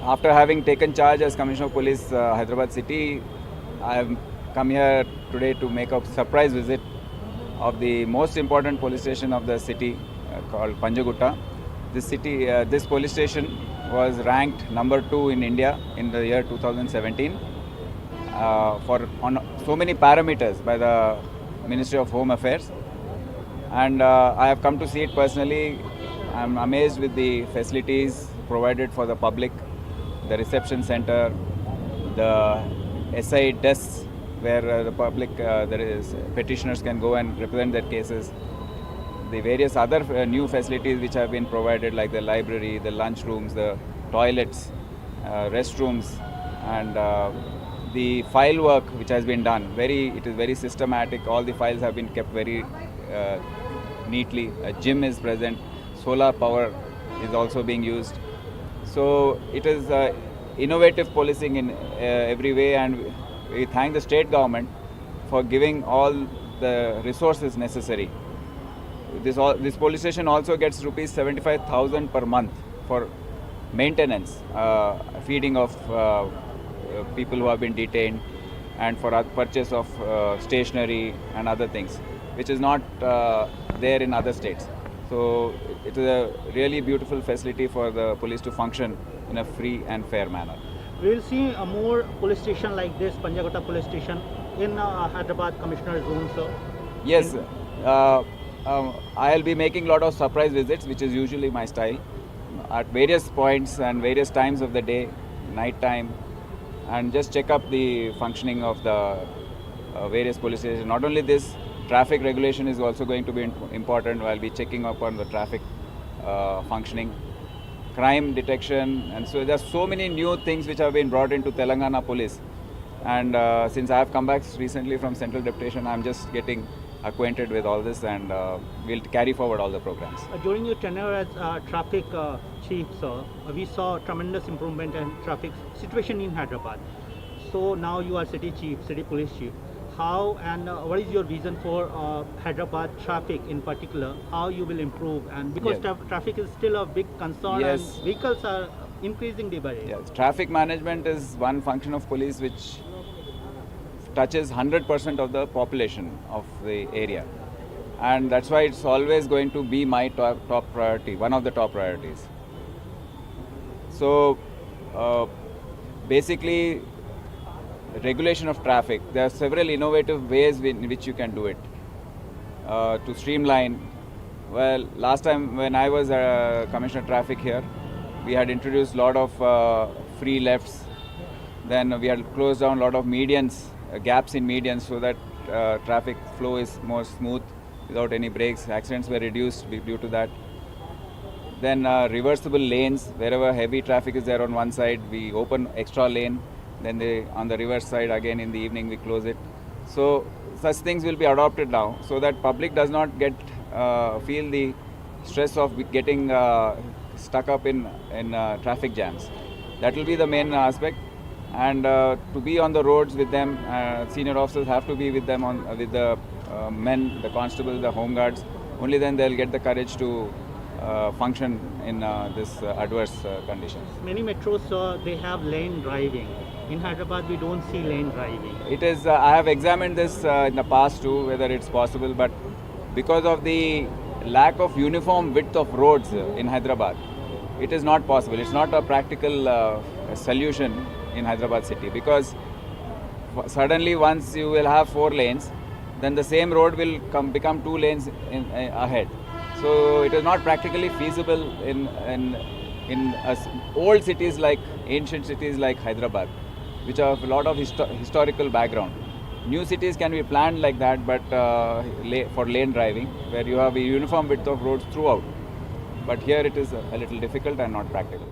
After having taken charge as Commissioner of Police, Hyderabad City, I have come here today to make a surprise visit of the most important police station of the city, called Panjagutta. This police station was ranked number 2 in India in the year 2017 on so many parameters by the Ministry of Home Affairs, and I have come to see it personally. I am amazed with the facilities provided for the public, the reception center, the SI desks where the public, there is petitioners can go and represent their cases. The various other new facilities which have been provided, like the library, the lunch rooms, the toilets, restrooms, and the file work which has been done. It is very systematic. All the files have been kept very neatly. A gym is present. Solar power is also being used. So it is innovative policing in every way, and we thank the state government for giving all the resources necessary. This police station also gets rupees 75,000 per month for maintenance, feeding of people who have been detained, and for purchase of stationery and other things, which is not there in other states. So it is a really beautiful facility for the police to function in a free and fair manner. We will see a more police station like this, Panjagutta police station, in Hyderabad Commissioner Zone, sir. Yes, I'll be making a lot of surprise visits, which is usually my style, at various points and various times of the day, night time, and just check up the functioning of the various police stations. Not only this, traffic regulation is also going to be important. I'll be checking up on the traffic functioning, crime detection, and so there's so many new things which have been brought into Telangana police. And since I have come back recently from Central Deputation, I'm just getting acquainted with all this, and we'll carry forward all the programs. During your tenure as traffic chief, sir, we saw tremendous improvement in traffic situation in Hyderabad. So now you are city chief, city police chief. How and what is your vision for Hyderabad traffic in particular? How you will improve? And because traffic is still a big concern, and vehicles are increasing day by day. Yes, traffic management is one function of police which touches 100% of the population of the area, and that's why it's always going to be my top priority, one of the top priorities. So basically, regulation of traffic, there are several innovative ways in which you can do it to streamline. Well, last time when I was Commissioner of Traffic here, we had introduced a lot of free lefts. Then we had closed down a lot of medians, gaps in medians, so that traffic flow is more smooth without any breaks. Accidents were reduced due to that. Then reversible lanes, wherever heavy traffic is there on one side, we open extra lane. Then on the reverse side, again in the evening, we close it. So such things will be adopted now, so that public does not feel the stress of getting stuck up in traffic jams. That will be the main aspect. And to be on the roads with them, senior officers have to be with them, with the men, the constables, the home guards. Only then they'll get the courage to function in this adverse conditions. Many metros, they have lane driving. In Hyderabad, we don't see lane driving. It is. I have examined this in the past too, whether it's possible, but because of the lack of uniform width of roads in Hyderabad, it is not possible. It's not a practical solution in Hyderabad city, because suddenly once you will have 4 lanes, then the same road will become 2 lanes ahead. So it is not practically feasible in old cities, like ancient cities like Hyderabad, which have a lot of historical background. New cities can be planned like that, but for lane driving, where you have a uniform width of roads throughout. But here it is a little difficult and not practical.